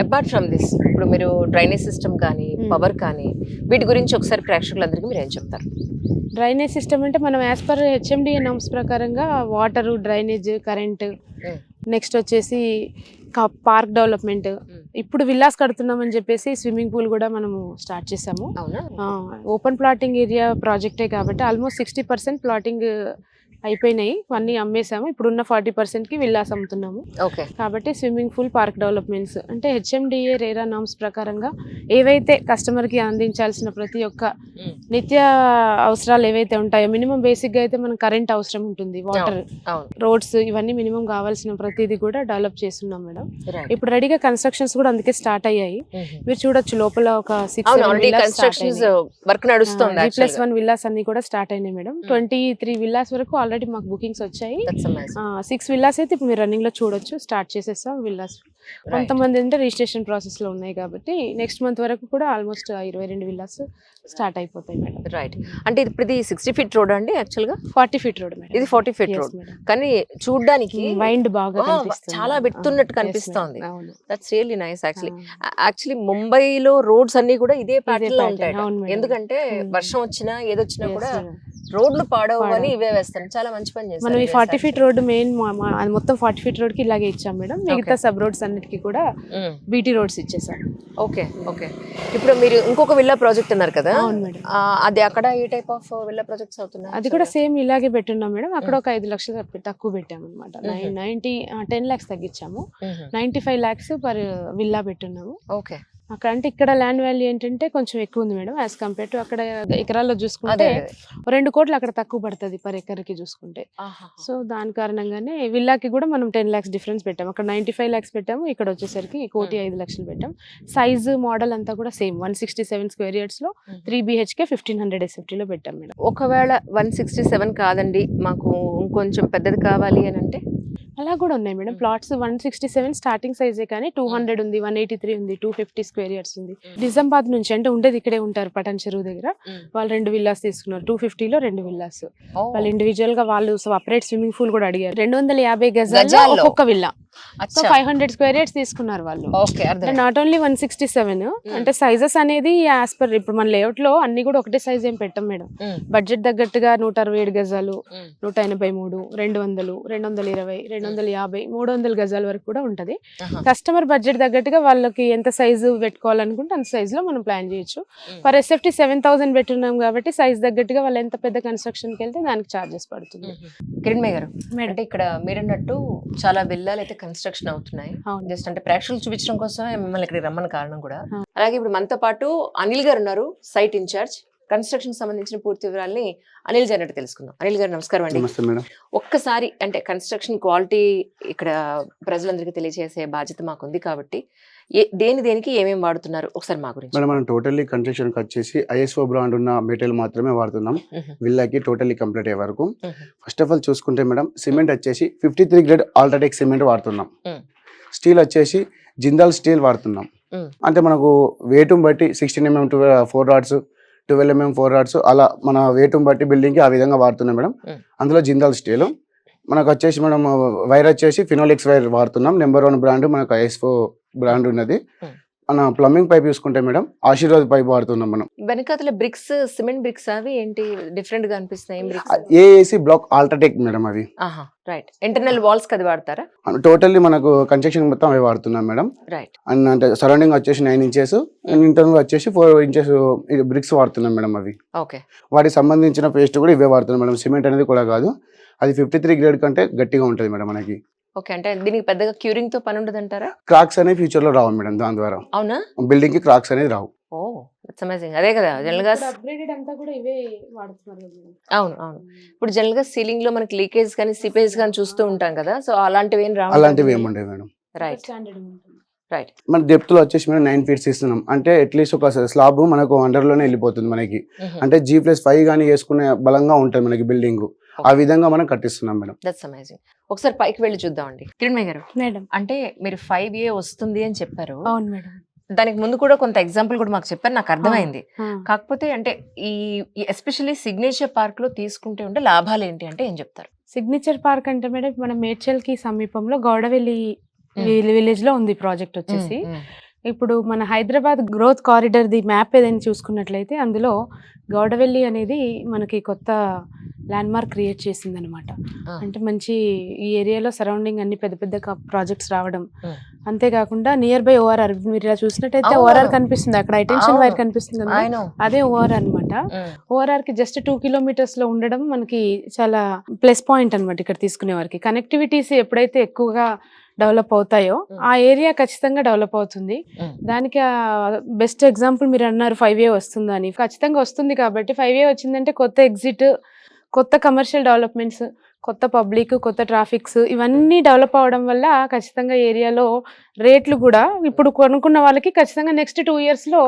Apart from this ఇప్పుడు మీరు drainage system కానీ పవర్ కానీ వీటి గురించి ఒకసారి ప్రేక్షకులందరికీ మీరు ఏం చెప్తారు? డ్రైనేజ్ సిస్టమ్ అంటే మనం యాజ్ పర్ హెచ్ఎండిఏ నామ్స్ ప్రకారంగా వాటరు, డ్రైనేజ్, కరెంట్, నెక్స్ట్ వచ్చేసి పార్క్ డెవలప్మెంట్. ఇప్పుడు విల్లాస్ కడుతున్నామని చెప్పేసి స్విమ్మింగ్ పూల్ కూడా మనము స్టార్ట్ చేసాము. ఓపెన్ ప్లాటింగ్ ఏరియా ప్రాజెక్టే కాబట్టి ఆల్మోస్ట్ 60% ప్లాటింగ్ అయిపోయినాయి, అన్నీ అమ్మేసాము. ఇప్పుడున్న 40%కి విల్లాస్ అమ్ముతున్నాము. కాబట్టి స్విమ్మింగ్ పూల్, పార్క్ డెవలప్మెంట్స్ అంటే హెచ్ఎండిఏ రేరా నామ్స్ ప్రకారంగా ఏవైతే కస్టమర్కి అందించాల్సిన ప్రతి ఒక్క నిత్య అవసరాలు ఏవైతే ఉంటాయో, మినిమం బేసిక్గా అయితే మనకు కరెంట్ అవసరం ఉంటుంది, వాటర్, రోడ్స్, ఇవన్నీ మినిమం కావాల్సిన ప్రతిదీ కూడా డెవలప్ చేస్తున్నాం మేడం. ఇప్పుడు రెడీగా కన్స్ట్రక్షన్స్ కూడా అందుకే స్టార్ట్ అయ్యాయి. మీరు చూడొచ్చు లోపల ఒక 6-7 విల్లాస్ అన్ని కూడా స్టార్ట్ అయినాయి మేడం. 23 విల్లాస్ వరకు ఆల్రెడీ మాకు బుకింగ్స్ వచ్చాయి. 6 విల్లాస్ అయితే ఇప్పుడు మీరు రన్నింగ్ లో చూడొచ్చు, స్టార్ట్ చేసేస్తాం విల్లాస్. కొంతమంది అంటే రిజిస్ట్రేషన్ ప్రాసెస్ లో ఉన్నాయి కాబట్టి నెక్స్ట్ మంత్ వరకు కూడా ఆల్మోస్ట్ 22 విల్లాస్ స్టార్ట్ అయిపోతాయి మేడం. రైట్. అంటే ఇది 60 ఫీట్ రోడ్ అండి, యాక్చువల్ గా 40 ఫీట్ రోడ్ మేడం. ఇది 40 ఫీట్ రోడ్, కానీ చూడడానికి వైండ్ బాగా చాలా పెడుతున్నట్టు కనిపిస్తుంది. That's really nice. యాక్చువల్లీ ముంబైలో రోడ్స్ అన్ని కూడా ఇదే ప్యాటర్న్ లో ఉంటాయి, ఎందుకంటే వర్షం వచ్చినా ఏదొచ్చినా కూడా రోడ్లు పాడవని ఇవే వేస్తాను. చాలా మంచి పని చేస్తాను. మనం ఈ 40 ఫీట్ రోడ్ మెయిన్ అది మొత్తం 40 ఫీట్ రోడ్ కి ఇలాగే ఇచ్చాం మేడం. మిగతా సబ్ రోడ్స్ అన్నిటికీ కూడా బీటీ రోడ్స్ ఇచ్చేసాం. ఓకే. ఇప్పుడు మీరు ఇంకొక విల్లా ప్రాజెక్ట్ అన్నారు కదా, అది అక్కడ ఏ టైప్ ఆఫ్ విల్లా ప్రాజెక్ట్స్ అవుతున్నాయి? అది కూడా సేమ్ ఇలాగే పెట్టున్నాం మేడం. అక్కడ ఒక 5 లక్షలు తక్కువ పెట్టాము అనమాట. 10 lakhs తగ్గించాము. 95 lakhs పర్ విల్లా పెట్టున్నాము. ఓకే. అక్కడ అంటే ఇక్కడ ల్యాండ్ వాల్యూ ఏంటంటే కొంచెం ఎక్కువ ఉంది మేడం యాజ్ కంపేర్ టు అక్కడ ఎకరాల్లో చూసుకుంటే 2 కోట్లు అక్కడ తక్కువ పడుతుంది పర్ ఎకర్కి చూసుకుంటే. సో దాని కారణంగానే విల్లాకి కూడా మనం 10 lakhs డిఫరెన్స్ పెట్టాము. అక్కడ 95 lakhs పెట్టాము, ఇక్కడ వచ్చేసరికి 1,05,00,000 పెట్టాం. సైజు మోడల్ అంతా కూడా సేమ్ 167 square yards లో 3 BHK 1500 SFT లో పెట్టాం మేడం. ఒకవేళ 167 కాదండి మాకు ఇంకొంచెం పెద్దది కావాలి అని అంటే అలా కూడా ఉన్నాయి మేడం. ప్లాట్స్ 167 స్టార్టింగ్ సైజే, కానీ 200 ఉంది, 183 ఉంది, 250 square yards ఉంది. నిజామాబాద్ నుంచి అంటే ఉండేది ఇక్కడే ఉంటారు పటాన్ చెరువు దగ్గర. వాళ్ళు 2 విల్లాస్ తీసుకున్నారు. 250 లో 2 విల్లాస్. వాళ్ళు ఇండివిజువల్ గా వాళ్ళు సపరేట్ స్విమ్మింగ్ పూల్ కూడా అడిగారు. 250 గజాల్లో ఒక్కొక్క విల్లా. సో 500 square yards తీసుకున్నారు వాళ్ళు. నాట్ ఓన్లీ 167 అంటే సైజెస్ అనేది యాజ్ పర్ ఇప్పుడు మన లేఅవుట్ లో అన్ని కూడా ఒకటే సైజ్ ఏం పెట్టాం మేడం. బడ్జెట్ తగ్గట్టుగా 167 గజాలు, 183, 200, 220, 250, 300 గజాల వరకు కూడా ఉంటది. కస్టమర్ బడ్జెట్ తగ్గట్టుగా వాళ్ళకి ఎంత సైజు పెట్టుకోవాలనుకుంటే అంత సైజ్ లో మనం ప్లాన్ చేయొచ్చు. పర్ SFT 7,000 పెట్టున్నాం కాబట్టి సైజ్ తగ్గట్టుగా వాళ్ళు ఎంత పెద్ద కన్స్ట్రక్షన్ కి వెళ్తే దానికి చార్జెస్ పడుతుంది. కిరణ్మయ్య గారు, అంటే ఇక్కడ మీరన్నట్టు చాలా విల్లాలు అయితే కన్స్ట్రక్షన్ అవుతున్నాయి. జస్ట్ అంటే ప్రేక్షకులు చూపించడం కోసమే మిమ్మల్ని ఇక్కడికి రమ్మని కారణం కూడా. అలాగే ఇప్పుడు మనతో పాటు అనిల్ గారు ఉన్నారు, సైట్ ఇన్ఛార్జ్. కన్స్ట్రక్షన్ సంబంధించిన పూర్తి వివరాలని అనిల్ గారు అన్నట్టు తెలుసుకుందాం. అనిల్ గారు నమస్కారం అండి. ఒక్కసారి అంటే కన్స్ట్రక్షన్ క్వాలిటీ ఇక్కడ ప్రజలందరికీ తెలియజేసే బాధ్యత మాకుంది కాబట్టి దేనికి ఏమేమి వాడుతున్నారు ఒకసారి మా గురించి. మనం టోటల్లీ కన్స్ట్రక్షన్ వచ్చేసి ISO బ్రాండ్ ఉన్న మెటీరియల్ మాత్రమే వాడుతున్నాం విల్లాకి టోటల్లీ కంప్లీట్ అయ్యే వరకు. ఫస్ట్ ఆఫ్ ఆల్ చూసుకుంటే మేడం, సిమెంట్ వచ్చేసి 53 గ్రేడ్ అల్ట్రాటెక్ సిమెంట్ వాడుతున్నాం. స్టీల్ వచ్చేసి జిందాల్ స్టీల్ వాడుతున్నాం. అంటే మనకు వెయిట్ని బట్టి 16 mm 4 rods, 12 mm 4 rods అలా మన వెయిట్ని బట్టి బిల్డింగ్కి ఆ విధంగా వాడుతున్నాం మేడం. అందులో జిందాల్ స్టీల్ మనకు వచ్చేసి మనం వైర్ వచ్చేసి ఫినోలెక్స్ వైర్ వాడుతున్నాం. నెంబర్ 1 బ్రాండ్ మనకు ISO బ్రాండ్ ఉన్నది. మన ప్లంబింగ్ పైప్ చూసుకుంటే మేడం ఆశీర్వాద్ పైప్ వాడుతున్నాం మనం. వెనకాల బ్రిక్స్, సిమెంట్ బ్రిక్స్ అవి ఏంటి డిఫరెంట్ గా అనిపిస్తున్నాయి? AAC బ్లాక్ అల్ట్రాటెక్ మేడం అవి. రైట్. ఇంటర్నల్ వాల్స్ కది వాడతారా? టోటల్లీ మనకు కన్స్ట్రక్షన్ మొత్తం అవి వాడుతున్నాం మేడం. రైట్. అండ్ అంటే సరౌండింగ్ వచ్చేసి 9 inches, ఇంటర్నల్ వచ్చేసి 4 inches బ్రిక్స్ వాడుతున్నాం మేడం అవి. ఓకే. వాటికి సంబంధించిన పేస్ట్ కూడా ఇవే వాడుతున్నాం మేడం. సిమెంట్ అనేది కూడా కాదు, అది 53 గ్రేడ్ కంటే గట్టిగా ఉంటుంది మేడం మనకి. ఓకే. అంటే దీనికి పెద్దగా క్యూరింగ్ తో పని ఉండదు అంటారా? క్రాక్స్ అనేవి ఫ్యూచర్ లో రావు మేడం దాని ద్వారా. అవునా? బిల్డింగ్ కి క్రాక్స్ అనేది రావు. ఓ దట్స్ అమేజింగ్. అదే కదా జనరల్ గా అప్గ్రేడెడ్ అంతా కూడా ఇవే వాడుతున్నారు. అవును. ఇప్పుడు జనరల్ గా సీలింగ్ లో మనకి లీకేజ్ కానీ సిపేజ్ కానీ చూస్తూ ఉంటాం కదా, సో అలాంటివి ఏం రావు? అలాంటివి ఏమి ఉండవు మేడం. రైట్. రైట్. మన డెప్త్ లో వచ్చేసి మేము 9 feet ఇస్తున్నాం. అంటే అట్లీస్ట్ ఒక స్లాబ్ మనకు అండర్ లోనే వెళ్ళిపోతుంది మనకి. అంటే G+5 కానీ వేసుకునే బలంగా ఉంటుంది మనకి బిల్డింగ్. ఆ విధంగా మనం కట్టిస్తున్నాం మేడం. That's amazing. ఒకసారి పైకి వెళ్ళి చూద్దామండి. కిరణ్మయ్య గారు మేడం, అంటే మీరు 5A వస్తుంది అని చెప్పారు. అవును మేడం. దానికి ముందు కూడా కొంత ఎగ్జాంపుల్ కూడా మాకు చెప్పారు, నాకు అర్థమైంది. కాకపోతే అంటే ఈ ఎస్పెషల్లీ సిగ్నేచర్ పార్క్ లో తీసుకుంటే ఉంటే లాభాలు ఏంటి అంటే ఏం చెప్తారు? సిగ్నేచర్ పార్క్ అంటే మేడం మన మేడ్చల్ కి సమీపంలో గౌడవెల్లి విలేజ్ లో ఉంది ప్రాజెక్ట్ వచ్చేసి. ఇప్పుడు మన Hyderabad growth corridor the map ఏదైనా చూసుకున్నట్లయితే అందులో గౌడవెల్లి అనేది మనకి కొత్త ల్యాండ్ మార్క్ క్రియేట్ చేసింది అనమాట. అంటే మంచి ఈ ఏరియాలో సరౌండింగ్ అన్ని పెద్ద పెద్ద ప్రాజెక్ట్స్ రావడం, అంతేకాకుండా నియర్ బై ఓఆర్ఆర్ మీరు ఇలా చూసినట్టయితే ఓఆర్ఆర్ కనిపిస్తుంది, అక్కడ హైటెన్షన్ వైర్ కనిపిస్తుంది కదా, అదే ఓఆర్ఆర్ అనమాట. ఓఆర్ఆర్ కి జస్ట్ 2 kilometers లో ఉండడం మనకి చాలా ప్లస్ పాయింట్ అనమాట. ఇక్కడ తీసుకునే వారికి కనెక్టివిటీస్ ఎప్పుడైతే ఎక్కువగా డెవలప్ అవుతాయో ఆ ఏరియా ఖచ్చితంగా డెవలప్ అవుతుంది. దానికి బెస్ట్ ఎగ్జాంపుల్ మీరు అన్నారు 5A వస్తుందని, ఖచ్చితంగా వస్తుంది. కాబట్టి 5A వచ్చిందంటే కొత్త ఎగ్జిట్, కొత్త కమర్షియల్ డెవలప్మెంట్స్, కొత్త పబ్లిక్, కొత్త ట్రాఫిక్స్ ఇవన్నీ డెవలప్ అవడం వల్ల ఖచ్చితంగా ఏరియాలో రేట్లు కూడా ఇప్పుడు కొనుక్కున్న వాళ్ళకి ఖచ్చితంగా నెక్స్ట్ 2 years లో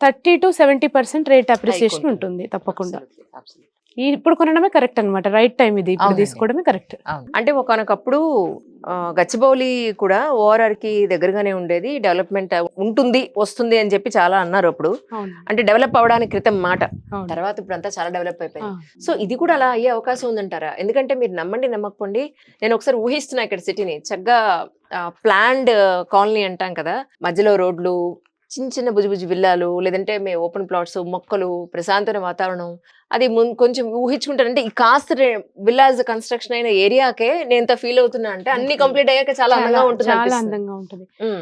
30 to 70% రేట్ అప్రిసియేషన్ ఉంటుంది తప్పకుండా. ఇప్పుడు కొనడమే కరెక్ట్ అనమాట, రైట్ టైం ఇది, ఇప్పుడు తీసుకోవడమే కరెక్ట్. అంటే ఒకనొకప్పుడు గచ్చిబౌలి కూడా ఓఆర్ఆర్ కి దగ్గరగానే ఉండేది, డెవలప్మెంట్ ఉంటుంది వస్తుంది అని చెప్పి చాలా అన్నారు అప్పుడు. అంటే డెవలప్ అవడానికి క్రితం మాట, తర్వాత ఇప్పుడు అంతా చాలా డెవలప్ అయిపోయింది. సో ఇది కూడా అలా అయ్యే అవకాశం ఉందంటారా? ఎందుకంటే మీరు నమ్మండి నమ్మకపోండి, నేను ఒకసారి ఊహిస్తున్నా ఇక్కడ సిటీని చక్కగా ప్లాన్డ్ కాలనీ అంటాం కదా, మధ్యలో రోడ్లు, చిన్న చిన్న బుజ్జి విల్లాలు, లేదంటే ఓపెన్ ప్లాట్స్, మొక్కలు, ప్రశాంతమైన వాతావరణం, అది కొంచెం ఊహించుకుంటానంటే ఈ కాస్త విల్లాజ్ కన్స్ట్రక్షన్ అయిన ఏరియాకే నేను ఎంత ఫీల్ అవుతున్నా అంటే అన్ని కంప్లీట్ అయ్యాక చాలా అందంగా ఉంటుంది. చాలా అందంగా ఉంటుంది.